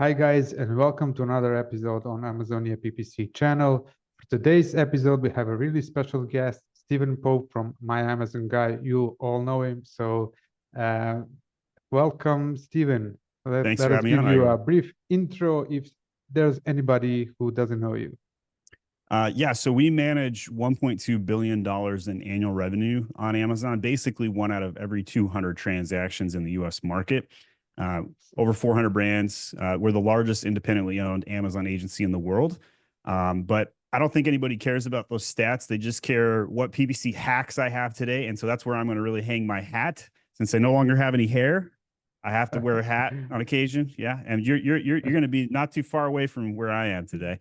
Hi guys, and welcome to another episode on Amazonia PPC channel. For today's episode, we have a really special guest, Stephen Pope from My Amazon Guy. You all know him, so uh, welcome, Stephen. Thanks Let for us having me give on, you Igor. a brief intro if there's anybody who doesn't know you. So we manage $1.2 billion in annual revenue on Amazon, basically one out of every 200 transactions in the US market. Over 400 brands. We're the largest independently owned Amazon agency in the world. But I don't think anybody cares about those stats. They just care what PPC hacks I have today. And so that's where I'm going to really hang my hat. Since I no longer have any hair, I have to wear a hat on occasion. Yeah. And you're going to be not too far away from where I am today.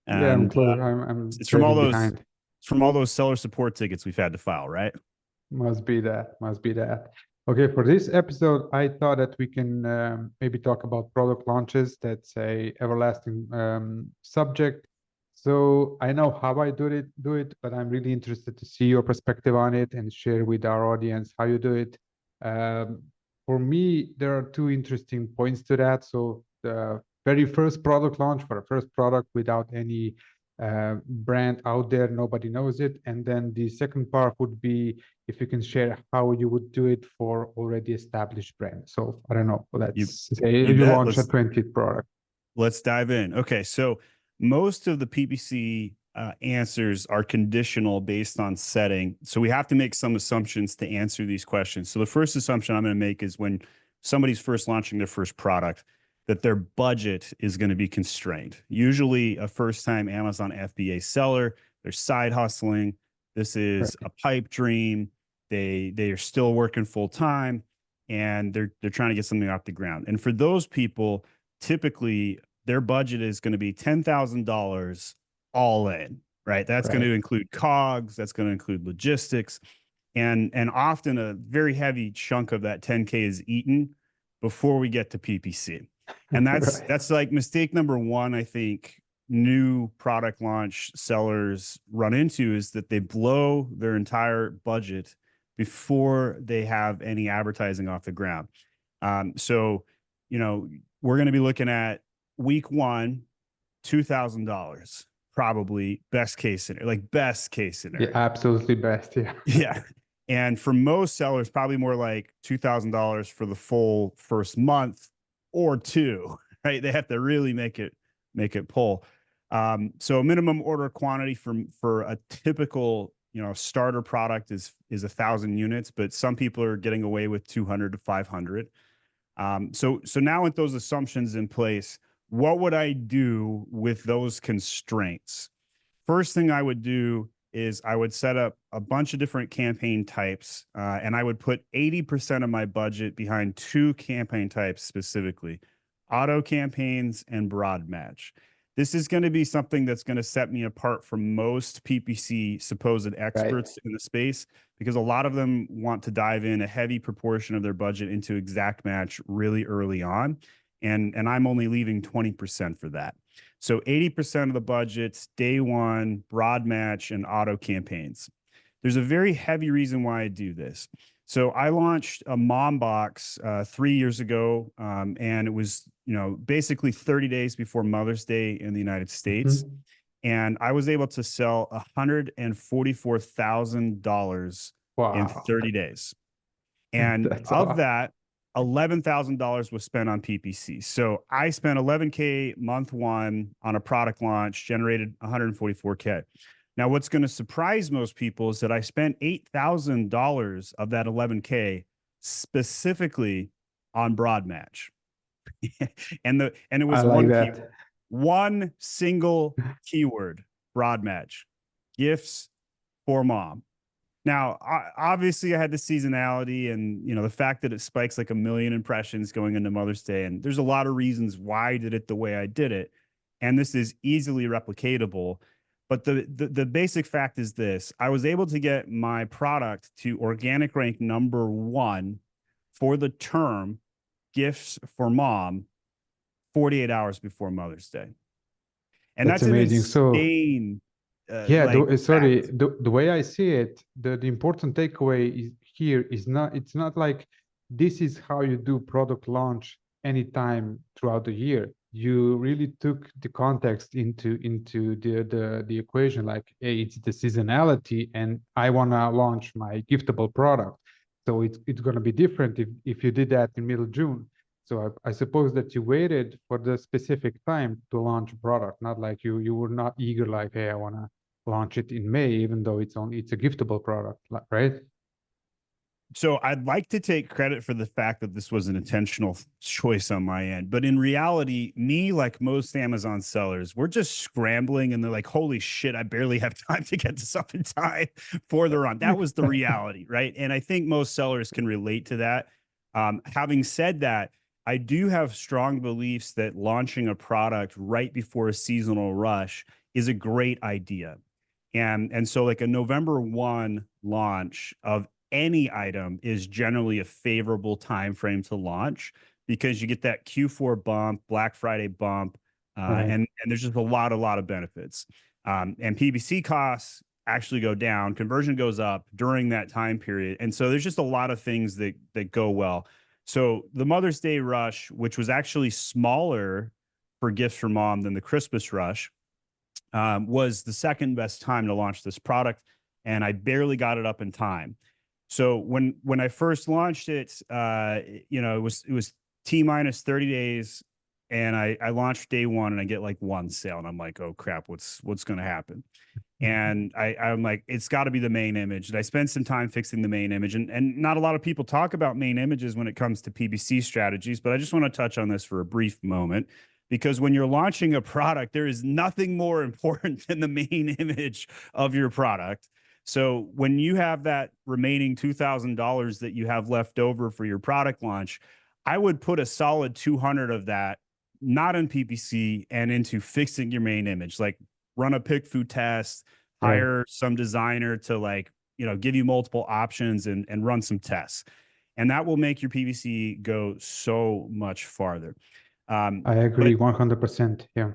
Yeah, I'm And close. I'm it's dragging behind. from all those seller support tickets we've had to file, right? Must be that. Must be that. Okay, for this episode, I thought that we can maybe talk about product launches. That's a everlasting subject. So I know how I do it, but I'm really interested to see your perspective on it and share with our audience how you do it. Um, for me, there are two interesting points to that. So the very first product launch for a first product without any brand out there, nobody knows it. And then the second part would be if you can share how you would do it for already established brands. So I don't know, You let's say you you bet. launch a 20th product. Let's dive in. Okay, so most of the PPC answers are conditional based on setting. So we have to make some assumptions to answer these questions. So the first assumption I'm going to make is when somebody's first launching their first product, that their budget is going to be constrained. Usually a first-time Amazon FBA seller, they're side hustling. This is Right. a pipe dream. They are still working full time and they're trying to get something off the ground. And for those people, typically their budget is going to be $10,000 all in, right? That's going Right. to include COGS, that's going to include logistics, and often a very heavy chunk of that 10K is eaten before we get to PPC. And Right. that's like mistake number one, I think new product launch sellers run into is that they blow their entire budget before they have any advertising off the ground. So, you know, we're going to be looking at week one, $2,000, probably best case scenario, like best case Yeah, scenario. absolutely best. Yeah. Yeah. And for most sellers, probably more like $2,000 for the full first month or two, right? They have to really make it pull. So minimum order quantity for a typical, starter product is 1,000 units, but some people are getting away with 200 to 500. So now with those assumptions in place, what would I do with those constraints? First thing I would do is I would set up a bunch of different campaign types, and I would put 80% of my budget behind two campaign types specifically, auto campaigns and broad match. This is going to be something that's going to set me apart from most PPC supposed Right. experts in the space because a lot of them want to dive in a heavy proportion of their budget into exact match really early on. And I'm only leaving 20% for that. So 80% of the budget's day one, broad match, and auto campaigns. There's a very heavy reason why I do this. So I launched a mom box 3 years ago, and it was, basically 30 days before Mother's Day in the United States. Mhm. And I was able to sell $144,000 in Wow. 30 days. And That's a of lot. that, $11,000 was spent on PPC. So I spent 11K month one on a product launch, generated 144K. Now, what's going to surprise most people is that I spent $8,000 of that 11K specifically on broad match. and it I was like that. one single keyword, broad match, gifts for mom. Now, obviously, I had the seasonality and the fact that it spikes like 1 million impressions going into Mother's Day, and there's a lot of reasons why I did it the way I did it, and this is easily replicatable. But the basic fact is this: I was able to get my product to organic rank #1 for the term gifts for mom 48 hours before Mother's Day, and That's that's an amazing. So insane yeah, sorry, fact. the way I see it, the important takeaway is here is not it's not like this is how you do product launch anytime throughout the year. you really took the context into the equation, like, hey, it's the seasonality and I want to launch my giftable product, so it's going to be different if you did that in middle June. So I suppose that you waited for the specific time to launch a product, not like you were not eager, like, hey, I want to launch it in May, even though it's a giftable product, right? So I'd like to take credit for the fact that this was an intentional choice on my end. But in reality, me, like most Amazon sellers, we're just scrambling and they're like, holy shit, I barely have time to get this up in time for the run. That was the reality, right? And I think most sellers can relate to that. Having said that, I do have strong beliefs that launching a product right before a seasonal rush is a great idea. And so like a November 1 launch of any item is generally a favorable time frame to launch because you get that Q4 bump, Black Friday bump, Right. and there's just a lot of benefits. And PPC costs actually go down, conversion goes up during that time period, and so there's just a lot of things that go well. So the Mother's Day rush, which was actually smaller for gifts for mom than the Christmas rush, was the second best time to launch this product, and I barely got it up in time. So when I first launched it, it was T minus 30 days, and I launched day one, and I get like one sale, and I'm like, oh crap, what's going to happen? And I'm like, it's got to be the main image. And I spent some time fixing the main image, and not a lot of people talk about main images when it comes to PPC strategies, but I just want to touch on this for a brief moment. Because when you're launching a product, there is nothing more important than the main image of your product. So when you have that remaining $2,000 that you have left over for your product launch, I would put a solid 200 of that not in PPC and into fixing your main image. Like run a pick food test, Right. hire some designer to like, give you multiple options and run some tests. And that will make your PPC go so much farther. I But agree 100%. Yeah.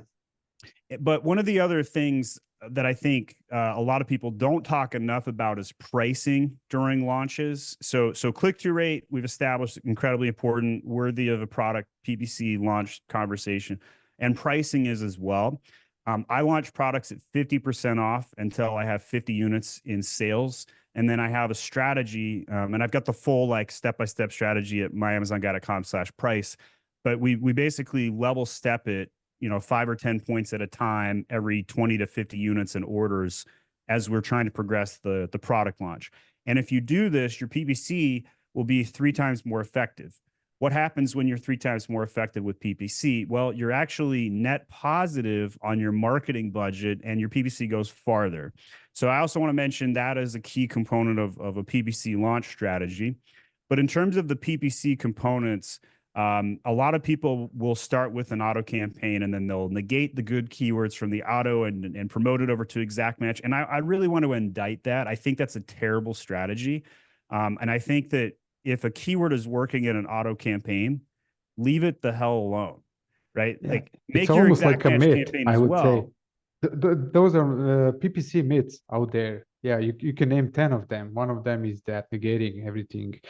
but one of the other things that I think a lot of people don't talk enough about is pricing during launches. So click-through rate, we've established incredibly important, worthy of a product PPC launch conversation, and pricing is as well. I launch products at 50% off until I have 50 units in sales. And then I have a strategy, and I've got the full like step-by-step strategy at myamazonguy.com/price. But we basically level step it 5 or 10 points at a time, every 20 to 50 units in orders as we're trying to progress the product launch. And if you do this, your PPC will be 3 times more effective. What happens when you're 3 times more effective with PPC? Well, you're actually net positive on your marketing budget and your PPC goes farther. So I also want to mention that as a key component of a PPC launch strategy. But in terms of the PPC components, a lot of people will start with an auto campaign and then they'll negate the good keywords from the auto and promote it over to exact match. And I really want to indict that. I think that's a terrible strategy. And I think that if a keyword is working in an auto campaign, leave it the hell alone, right? Yeah. Like It's make your almost exact like a match myth, campaign I as would say. well. Those are PPC myths out there. Yeah, you can name 10 of them. One of them is that negating everything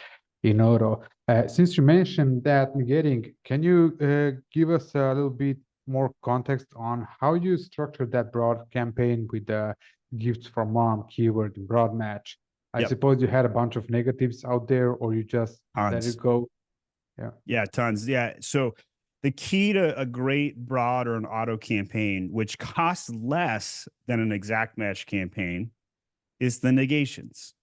in auto. Since you mentioned that negating, can you give us a little bit more context on how you structured that broad campaign with the gifts from mom keyword and broad match? I Yep. suppose you had a bunch of negatives out there, or you just let it Tons. go. Yeah. Yeah, tons. Yeah. So the key to a great broad or an auto campaign, which costs less than an exact match campaign, is the negations.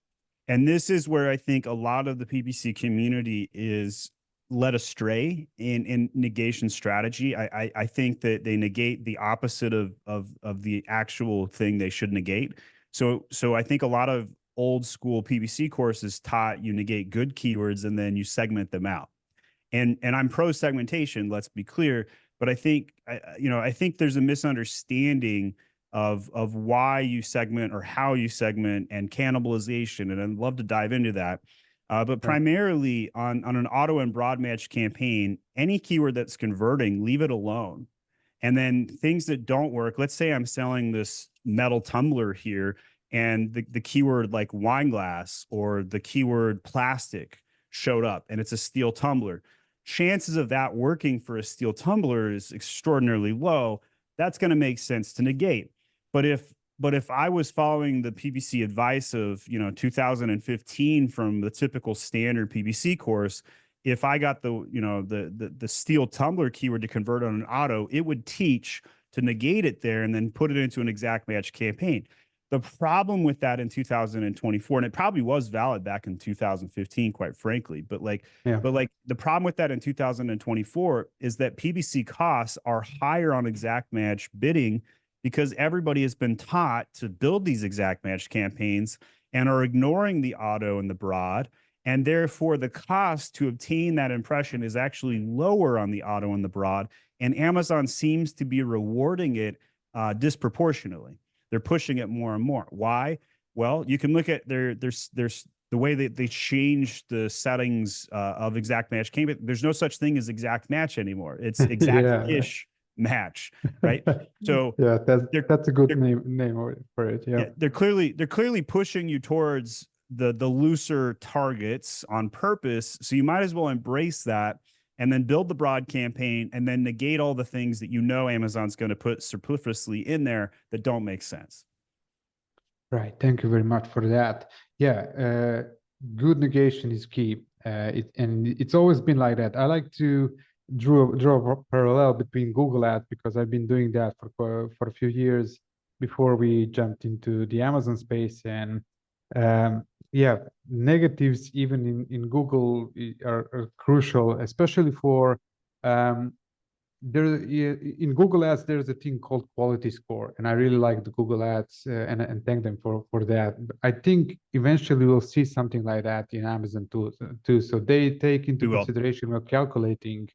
And this is where I think a lot of the PPC community is led astray in negation strategy. I think that they negate the opposite of the actual thing they should negate. So I think a lot of old school PPC courses taught you negate good keywords and then you segment them out. And I'm pro segmentation, let's be clear, but I think I think there's a misunderstanding of why you segment or how you segment and cannibalization, and I'd love to dive into that. But Right. primarily on an auto and broad match campaign, any keyword that's converting, leave it alone. And then things that don't work, let's say I'm selling this metal tumbler here, and the keyword like wine glass or the keyword plastic showed up, and it's a steel tumbler. chances of that working for a steel tumbler is extraordinarily low. That's going to make sense to negate. But if I was following the PPC advice of 2015 from the typical standard PPC course, if I got the steel tumbler keyword to convert on an auto, it would teach to negate it there and then put it into an exact match campaign. The problem with that in 2024, and it probably was valid back in 2015, quite frankly, but the problem with that in 2024 is that PPC costs are higher on exact match bidding because everybody has been taught to build these exact match campaigns and are ignoring the auto and the broad. And therefore, the cost to obtain that impression is actually lower on the auto and the broad. And Amazon seems to be rewarding it disproportionately. They're pushing it more and more. Why? Well, you can look at there's the way that they changed the settings of exact match campaign. There's no such thing as exact match anymore. It's exact-ish match, right? So yeah, that's a good name for it. Yeah, they're clearly pushing you towards the looser targets on purpose. So you might as well embrace that and then build the broad campaign and then negate all the things that Amazon's going to put superfluously in there that don't make sense. Right. Thank you very much for that. Yeah, good negation is key. And it's always been like that. I like to draw a parallel between Google Ads because I've been doing that for a few years before we jumped into the Amazon space. And yeah, negatives even in Google are crucial, especially for there in Google Ads. There's a thing called quality score, and I really like the Google Ads and thank them for that. I think eventually we'll see something like that in Amazon too. So they take into consideration while calculating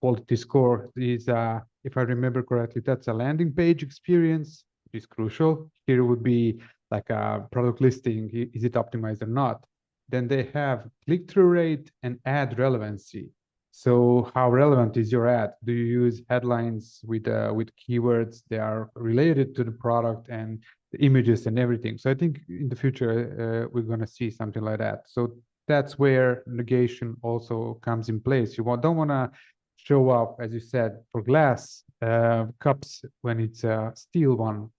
quality score is if I remember correctly, that's a landing page experience, which is crucial. Here would be like a product listing, is it optimized or not? Then they have click-through rate and ad relevancy. So how relevant is your ad? Do you use headlines with keywords that are related to the product and the images and everything? So I think in the future we're going to see something like that. So that's where negation also comes in place. You don't want to show up, as you said, for glass cups when it's a steel one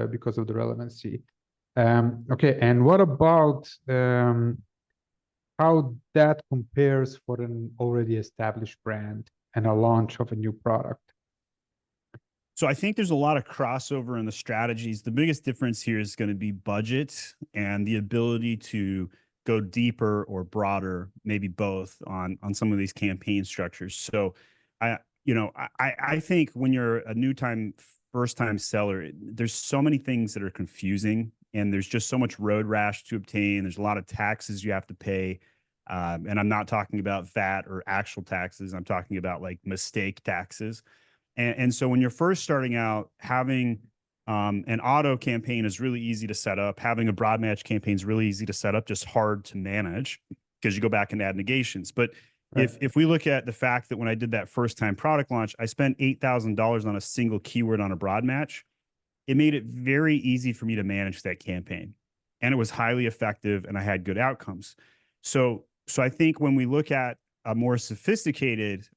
because of the relevancy. Okay, and what about how that compares for an already established brand and a launch of a new product? So I think there's a lot of crossover in the strategies. The biggest difference here is going to be budget and the ability to go deeper or broader, maybe both on some of these campaign structures. So I think when you're a first time seller, there's so many things that are confusing and there's just so much road rash to obtain. There's a lot of taxes you have to pay. And I'm not talking about VAT or actual taxes. I'm talking about like mistake taxes. And so when you're first starting out, having an auto campaign is really easy to set up. Having a broad match campaign is really easy to set up, just hard to manage because you go back and add negations. But right. If we look at the fact that when I did that first time product launch, I spent $8,000 on a single keyword on a broad match, it made it very easy for me to manage that campaign. And it was highly effective and I had good outcomes. So I think when we look at a more sophisticated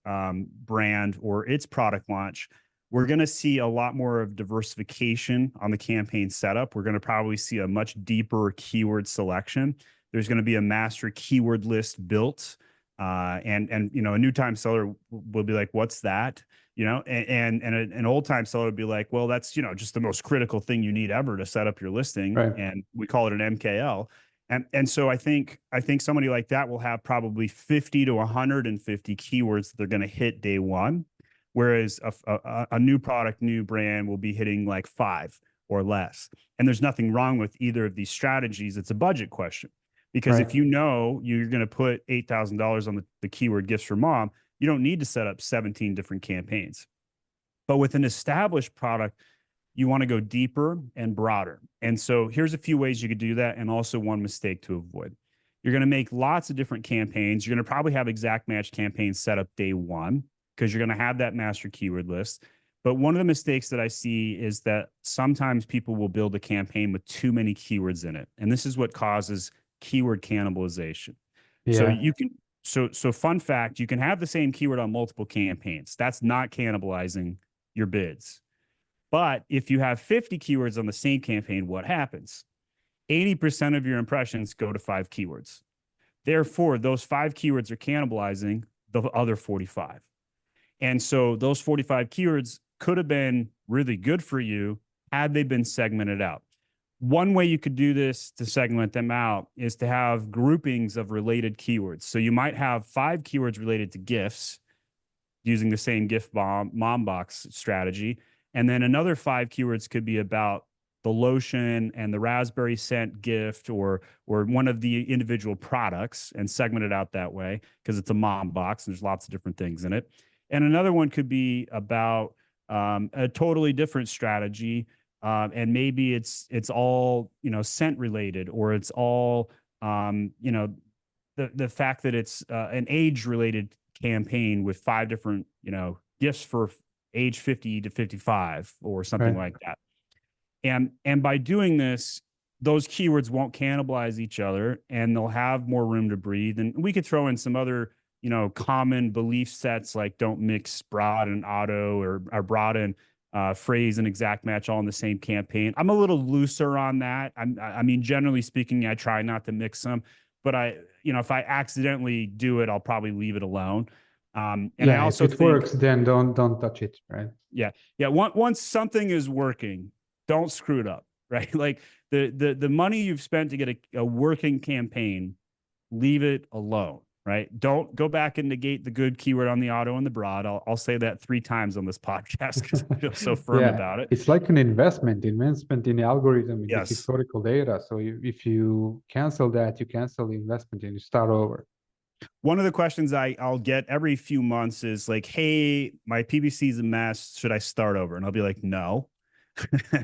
brand or its product launch, we're going to see a lot more of diversification on the campaign setup. We're going to probably see a much deeper keyword selection. There's going to be a master keyword list built. And a new time seller will be like, what's that? And an old time seller would be like, well, that's, just the most critical thing you need ever to set up your listing. Right. And we call it an MKL. And so I think somebody like that will have probably 50 to 150 keywords that they're going to hit day one. Whereas a new product, new brand will be hitting like 5 or less. And there's nothing wrong with either of these strategies. It's a budget question. Because right. If you're going to put $8,000 on the keyword gifts for mom, you don't need to set up 17 different campaigns. But with an established product, you want to go deeper and broader. And so here's a few ways you could do that and also one mistake to avoid. You're going to make lots of different campaigns. You're going to probably have exact match campaigns set up day one because you're going to have that master keyword list. But one of the mistakes that I see is that sometimes people will build a campaign with too many keywords in it. And this is what causes keyword cannibalization. Yeah. So So fun fact, you can have the same keyword on multiple campaigns. That's not cannibalizing your bids. But if you have 50 keywords on the same campaign, what happens? 80% of your impressions go to 5 keywords. Therefore, those 5 keywords are cannibalizing the other 45. And so those 45 keywords could have been really good for you had they been segmented out. One way you could do this to segment them out is to have groupings of related keywords. So you might have 5 keywords related to gifts using the same gift mom box strategy. And then another 5 keywords could be about the lotion and the raspberry scent gift or one of the individual products and segment it out that way because it's a mom box and there's lots of different things in it. And another one could be about a totally different strategy. And maybe it's all, scent related, or it's all, the fact that it's an age related campaign with 5 different, gifts for age 50 to 55 or something like that. And by doing this, those keywords won't cannibalize each other and they'll have more room to breathe. And we could throw in some other, common belief sets like don't mix broad and auto or broad and phrase and exact match all in the same campaign. I'm a little looser on that. I mean, generally speaking, I try not to mix them, but if I accidentally do it, I'll probably leave it alone. And I also if it works, then don't touch it, right? Yeah. Once something is working, don't screw it up, right? Like the money you've spent to get a working campaign, leave it alone, right? Don't go back and negate the good keyword on the auto and the broad. I'll say that 3 times on this podcast because I feel so firm about it. It's like an investment in the algorithm, in Yes. the historical data. So if you cancel that, you cancel the investment and you start over. One of the questions I'll get every few months is like, hey, my PPC is a mess. Should I start over? And I'll be like, no,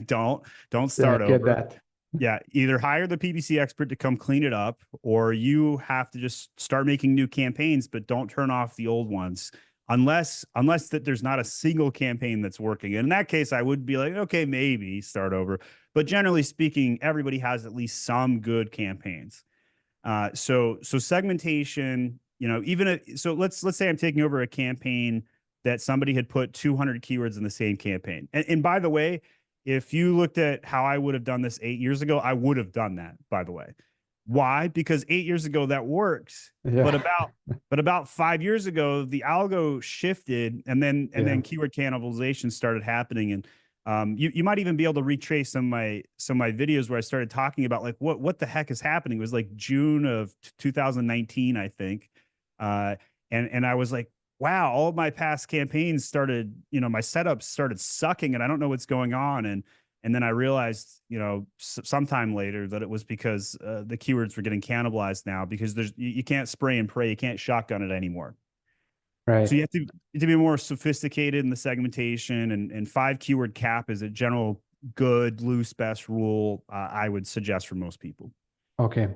don't start over. Get that. Yeah, either hire the PPC expert to come clean it up, or you have to just start making new campaigns, but don't turn off the old ones unless that there's not a single campaign that's working. And in that case, I would be like, okay, maybe start over. But generally speaking, everybody has at least some good campaigns. So segmentation, so let's say I'm taking over a campaign that somebody had put 200 keywords in the same campaign. And by the way, if you looked at how I would have done this 8 years ago, I would have done that, by the way. Why? Because 8 years ago that worked. Yeah. But about 5 years ago, the algo shifted and then keyword cannibalization started happening. And you might even be able to retrace some of my videos where I started talking about like what the heck is happening. It was like June of 2019, I think. And I was like, wow, all of my past campaigns started, my setups started sucking and I don't know what's going on. And then I realized, sometime later that it was because the keywords were getting cannibalized now because you can't spray and pray. You can't shotgun it anymore. Right. So you have to be more sophisticated in the segmentation, and 5 keyword cap is a general good, loose, best rule I would suggest for most people. Okay.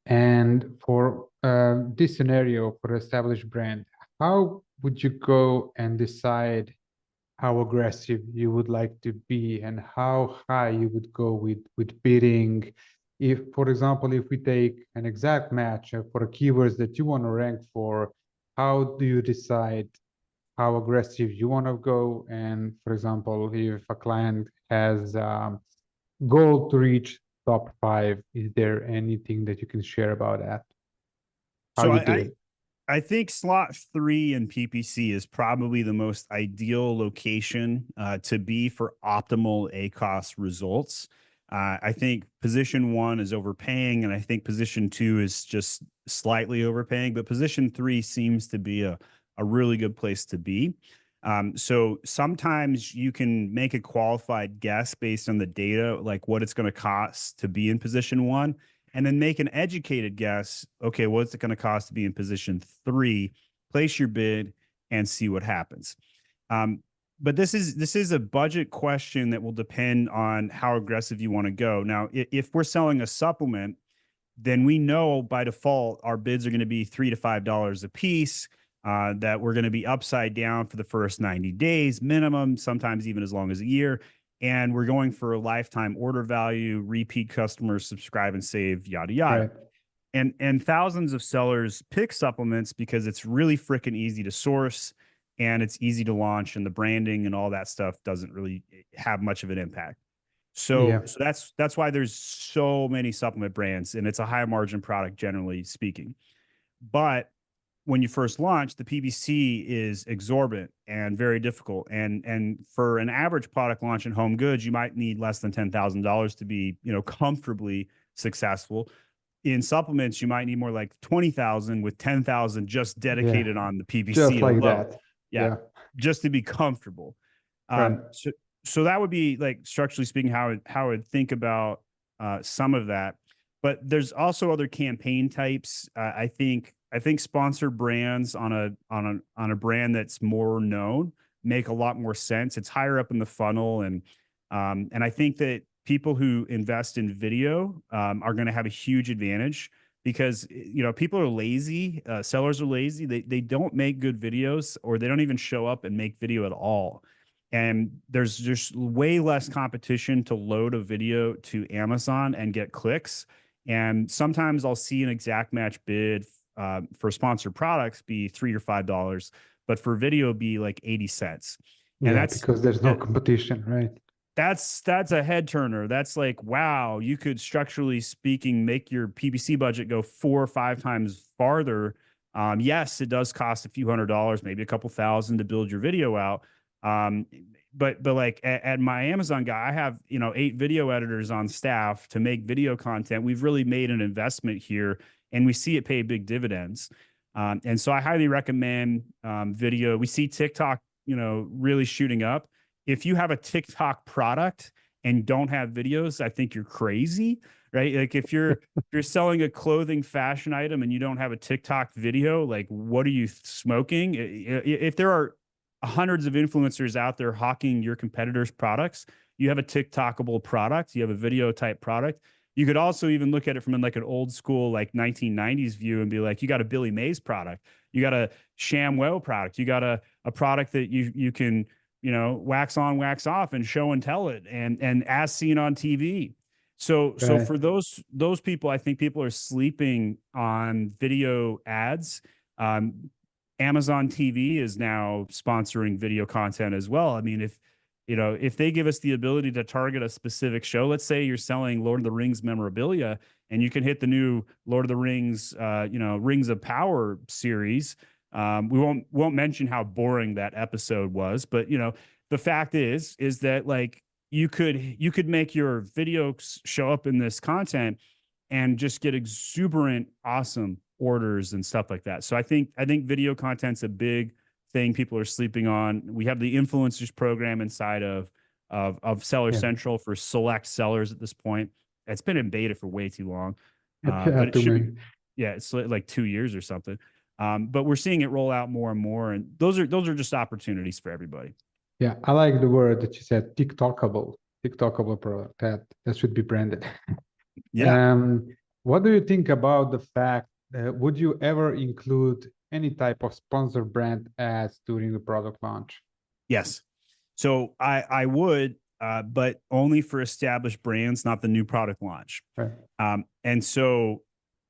And for this scenario for established brand, how would you go and decide how aggressive you would like to be and how high you would go with bidding? If, for example, if we take an exact match for the keywords that you want to rank for, how do you decide how aggressive you want to go? And for example, if a client has goal to reach top 5, is there anything that you can share about that? How you do it? I think slot 3 in PPC is probably the most ideal location to be for optimal ACoS results. I think position 1 is overpaying, and I think position 2 is just slightly overpaying, but position 3 seems to be a really good place to be. So sometimes you can make a qualified guess based on the data, like what it's going to cost to be in position 1. And then make an educated guess. Okay, what's it going to cost to be in position 3? Place your bid and see what happens. But this is a budget question that will depend on how aggressive you want to go. Now, if we're selling a supplement, then we know by default our bids are going to be $3 to $5 a piece. That we're going to be upside down for the first 90 days minimum, sometimes even as long as a year. And we're going for a lifetime order value, repeat customers, subscribe and save, yada, yada. Right. and thousands of sellers pick supplements because it's really freaking easy to source and it's easy to launch, and the branding and all that stuff doesn't really have much of an impact. Yeah. So that's why there's so many supplement brands, and it's a high margin product generally speaking. But when you first launch, the PPC is exorbitant and very difficult. And for an average product launch in home goods, you might need less than $10,000 to be, comfortably successful. In supplements, you might need more like 20,000 with 10,000 just Yeah. dedicated on the Just PPC like alone. that. Yeah, Yeah. just to be comfortable. Right. So that would be like structurally speaking how I would think about some of that. But there's also other campaign types. I think sponsored brands on a brand that's more known make a lot more sense. It's higher up in the funnel, and I think that people who invest in video are going to have a huge advantage because people are lazy. Sellers are lazy. They don't make good videos, or they don't even show up and make video at all. And there's just way less competition to load a video to Amazon and get clicks. And sometimes I'll see an exact match bid for sponsored products be $3 or $5, but for video be like 80 cents. And Yeah, because there's no competition, right? that's a head turner. That's like, wow, you could structurally speaking make your PPC budget go 4 or 5 times farther. Yes, it does cost a few $100s, maybe a couple thousand to build your video out. But like at my Amazon guy, I have 8 video editors on staff to make video content. We've really made an investment here, and we see it pay big dividends. And so I highly recommend video. We see TikTok, really shooting up. If you have a TikTok product and don't have videos, I think you're crazy, right? Like if you're selling a clothing fashion item and you don't have a TikTok video, like what are you smoking? If there are hundreds of influencers out there hawking your competitors' products, you have a TikTokable product, you have a video type product. You could also even look at it from like an old school, like 1990s view and be like, you got a Billy Mays product, you got a ShamWow product, you got a product that you can, wax on, wax off and show and tell it and as seen on TV. So for those people, I think people are sleeping on video ads. Amazon TV is now sponsoring video content as well. I mean, if they give us the ability to target a specific show, let's say you're selling Lord of the Rings memorabilia and you can hit the new Lord of the Rings, Rings of Power series. We won't mention how boring that episode was, but the fact is that like you could make your video show up in this content and just get exuberant, awesome orders and stuff like that. So I think video content's a big thing people are sleeping on. We have the influencers program inside of Seller Central for select sellers at this point. It's been in beta for way too long, but it should be, it's like 2 years or something. But we're seeing it roll out more and more, and those are just opportunities for everybody. Yeah, I like the word that you said, TikTokable product. That should be branded. Yeah. What do you think about the fact would you ever include any type of sponsor brand ads during the product launch? Yes. So I would, but only for established brands, not the new product launch. Right. And so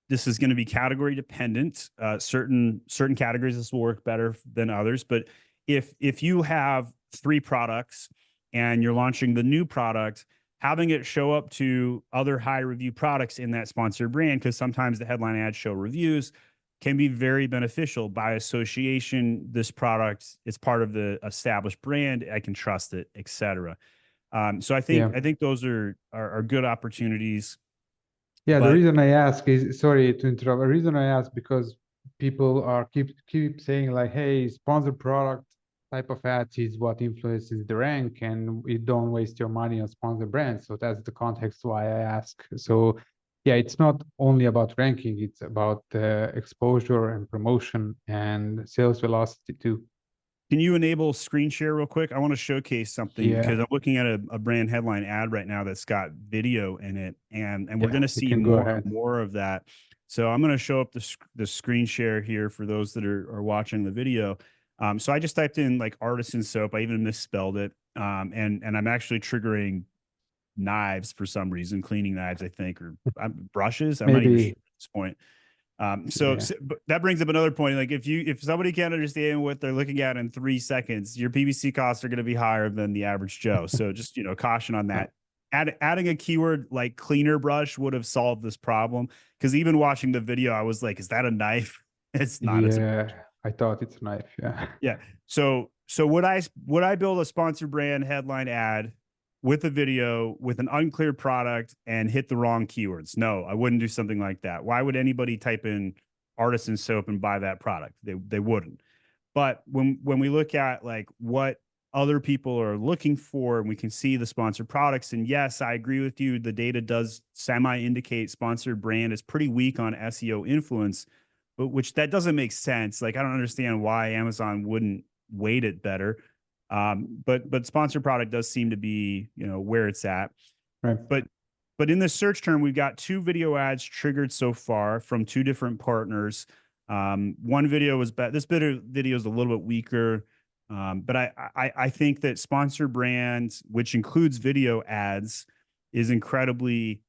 this is going to be category dependent. Certain categories this will work better than others. But if you have 3 products and you're launching the new product, having it show up to other high review products in that sponsored brand, because sometimes the headline ads show reviews, can be very beneficial. By association, this product is part of the established brand. I can trust it, etc. So I think those are good opportunities. Yeah, the reason I ask is, sorry to interrupt. The reason I ask because people are keep saying like, hey, sponsored product type of ads is what influences the rank, and you don't waste your money on sponsored brands. So that's the context why I ask. So yeah, it's not only about ranking, it's about exposure and promotion and sales velocity too. Can you enable screen share real quick? I want to showcase something because I'm looking at a brand headline ad right now that's got video in it, and we're going to see more of that. So I'm going to show up the screen share here for those that are watching the video. So I just typed in like artisan soap. I even misspelled it. And I'm actually triggering knives for some reason, cleaning knives, I think, or brushes. I'm not even sure. this point. Yeah. But that brings up another point. Like if somebody can't understand what they're looking at in 3 seconds, your PPC costs are going to be higher than the average Joe. So just, caution on that. Adding a keyword like cleaner brush would have solved this problem. Because even watching the video, I was like, is that a knife? It's not. Yeah, I thought it's a knife. Yeah. Yeah. So would I build a sponsored brand headline ad with a video with an unclear product and hit the wrong keywords? No, I wouldn't do something like that. Why would anybody type in artisan soap and buy that product? They wouldn't. But when we look at like what other people are looking for, and we can see the sponsored products, and yes, I agree with you, the data does semi indicate sponsored brand is pretty weak on SEO influence, but which that doesn't make sense. Like I don't understand why Amazon wouldn't weight it better. But sponsored product does seem to be, where it's at. Right. But in the search term, we've got 2 video ads triggered so far from 2 different partners. One video was bad. This video is a little bit weaker. But I think that sponsored brands, which includes video ads, is incredibly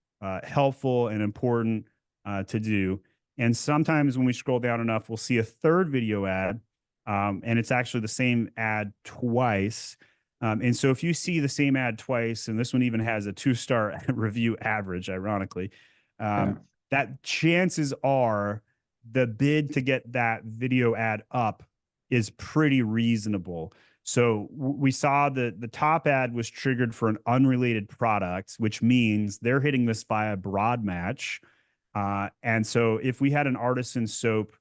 helpful and important to do. And sometimes when we scroll down enough, we'll see a 3rd video ad, and it's actually the same ad twice. And so if you see the same ad twice, and this one even has a 2-star review average, ironically, that chances are the bid to get that video ad up is pretty reasonable. So we saw the top ad was triggered for an unrelated product, which means they're hitting this via broad match. And so if we had an artisan soap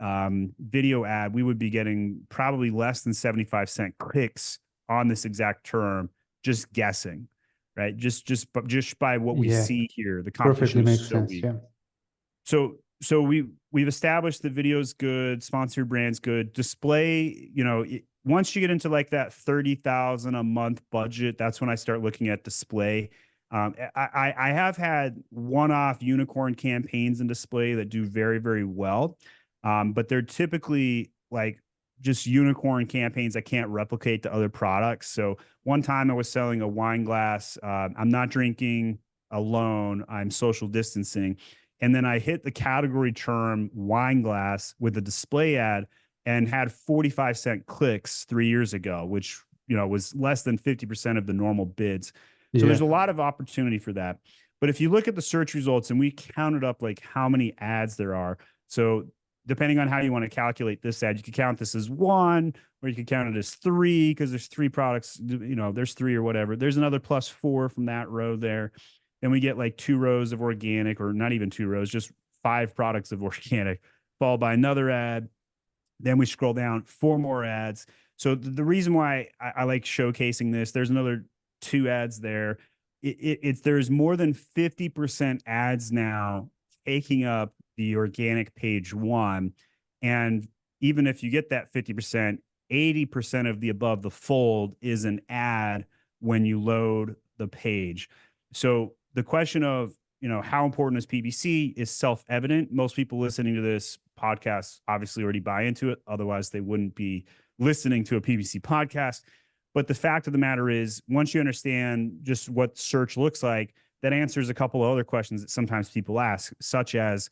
video ad, we would be getting probably less than 75-cent clicks on this exact term, just guessing, right? Just by what we see here, the competition perfectly is makes so sense. weak. Yeah. So we've established the video's good, sponsored brand's good, display. Once you get into like that 30,000 a month budget, that's when I start looking at display. I have had one-off unicorn campaigns in display that do very, very well. But they're typically like just unicorn campaigns I can't replicate to other products. So one time I was selling a wine glass. I'm not drinking alone. I'm social distancing. And then I hit the category term wine glass with a display ad and had 45-cent clicks 3 years ago, which, was less than 50% of the normal bids. So there's a lot of opportunity for that. But if you look at the search results and we counted up like how many ads there are. So depending on how you want to calculate this ad, you could count this as 1, or you could count it as 3 because there's 3 products, there's 3 or whatever. There's another +4 from that row there. Then we get like 2 rows of organic, or not even 2 rows, just 5 products of organic, followed by another ad. Then we scroll down, 4 more ads. So the reason why I like showcasing this, there's another 2 ads there. There's more than 50% ads now taking up the organic page 1. And even if you get that 50%, 80% of the above the fold is an ad when you load the page. So the question of, how important is PPC is self-evident. Most people listening to this podcast obviously already buy into it. Otherwise, they wouldn't be listening to a PPC podcast. But the fact of the matter is, once you understand just what search looks like, that answers a couple of other questions that sometimes people ask, such as,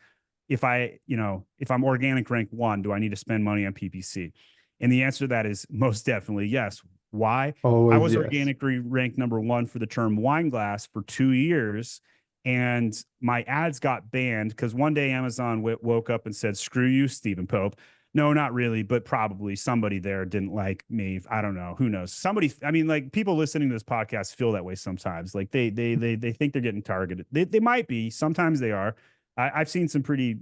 if I'm organic rank 1, do I need to spend money on PPC? And the answer to that is most definitely yes. Why? Always I was yes. organically ranked number 1 for the term wine glass for 2 years, and my ads got banned because one day Amazon woke up and said, "Screw you, Stephen Pope." No, not really, but probably somebody there didn't like me. I don't know. Who knows? Like people listening to this podcast feel that way sometimes. Like they think they're getting targeted. They might be. Sometimes they are. I've seen some pretty,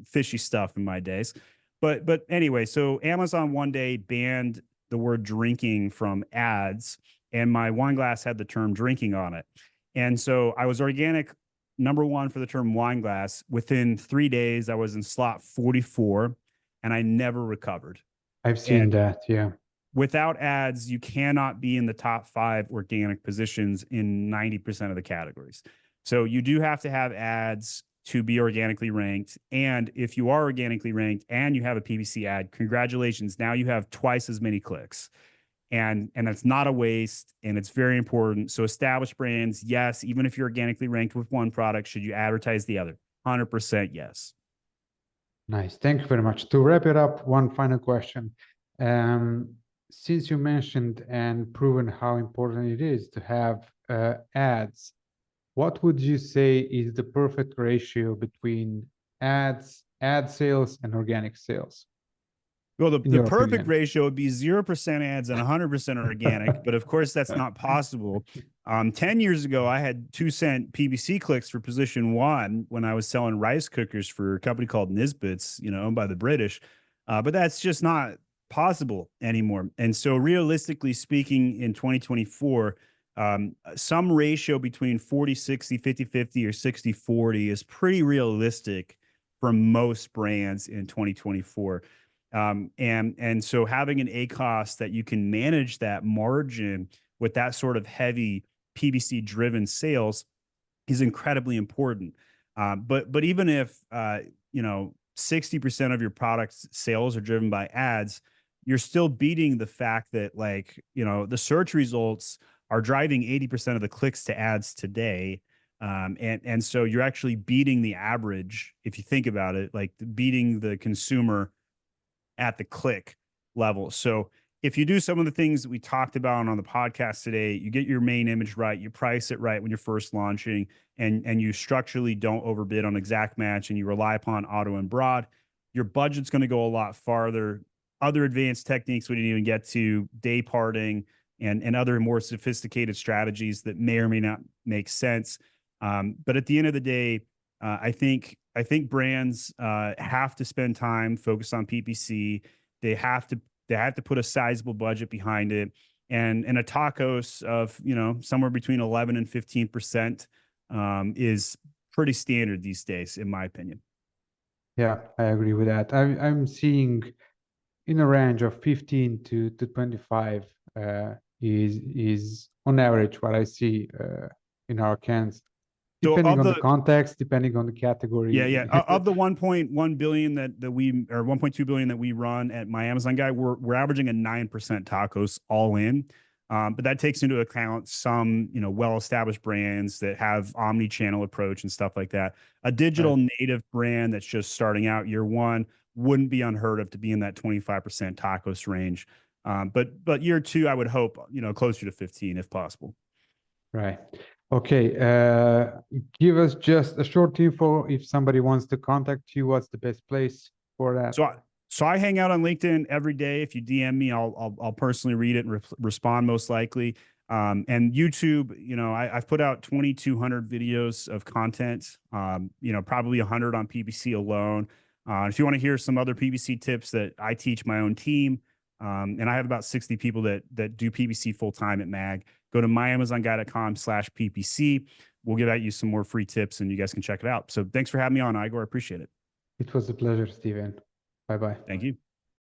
fishy stuff in my days. But anyway, so Amazon one day banned the word drinking from ads, and my wine glass had the term drinking on it. And so I was organic number 1 for the term wine glass. Within 3 days, I was in slot 44, and I never recovered. I've seen that. Yeah. Without ads, you cannot be in the top 5 organic positions in 90% of the categories. So you do have to have ads to be organically ranked. And if you are organically ranked and you have a PPC ad, congratulations. Now you have twice as many clicks. And that's not a waste, and it's very important. So established brands, yes, even if you're organically ranked with one product, should you advertise the other? 100% yes. Nice. Thank you very much. To wrap it up, one final question. Since you mentioned and proven how important it is to have ads, what would you say is the perfect ratio between ads, ad sales, and organic sales? Well, In the your perfect opinion? ratio would be 0% ads and 100% organic, but of course that's not possible. 10 years ago, I had 2-cent PPC clicks for position one when I was selling rice cookers for a company called Nisbets, owned by the British. But that's just not possible anymore. And so realistically speaking, in 2024, some ratio between 40-60, 50-50, or 60-40 is pretty realistic for most brands in 2024. And so having an ACOS that you can manage that margin with that sort of heavy PPC driven sales is incredibly important. But even if 60% of your product's sales are driven by ads, you're still beating the fact that the search results are driving 80% of the clicks to ads today. And so you're actually beating the average, if you think about it, like beating the consumer at the click level. So if you do some of the things that we talked about on the podcast today, you get your main image right, you price it right when you're first launching, and you structurally don't overbid on exact match, and you rely upon auto and broad, your budget's going to go a lot farther. Other advanced techniques we didn't even get to, day parting and other more sophisticated strategies that may or may not make sense. But at the end of the day, I think brands have to spend time focused on PPC. They have to put a sizable budget behind it, and a tacos of somewhere between 11 and 15% is pretty standard these days, in my opinion. Yeah, I agree with that. I'm seeing in a range of 15 to 25 is on average what I see in our cans. So Depending of on the the context, depending on the category. Yeah. Of the 1.1 billion that we, or 1.2 billion that we run at My Amazon Guy, we're averaging a 9% tacos all in. But that takes into account some, well-established brands that have omni-channel approach and stuff like that. A digital native brand that's just starting out year one wouldn't be unheard of to be in that 25% tacos range. But year two, I would hope, closer to 15 if possible. Right. Okay. Give us just a short info. If somebody wants to contact you, what's the best place for that? So I hang out on LinkedIn every day. If you DM me, I'll personally read it and respond most likely. And YouTube, I've put out 2,200 videos of content, probably 100 on PPC alone. If you want to hear some other PPC tips that I teach my own team, and I have about 60 people that do PPC full time at MAG, go to myamazonguy.com/PPC. We'll give out you some more free tips and you guys can check it out. So thanks for having me on, Igor. I appreciate it. It was a pleasure, Steven. Bye-bye. Thank you.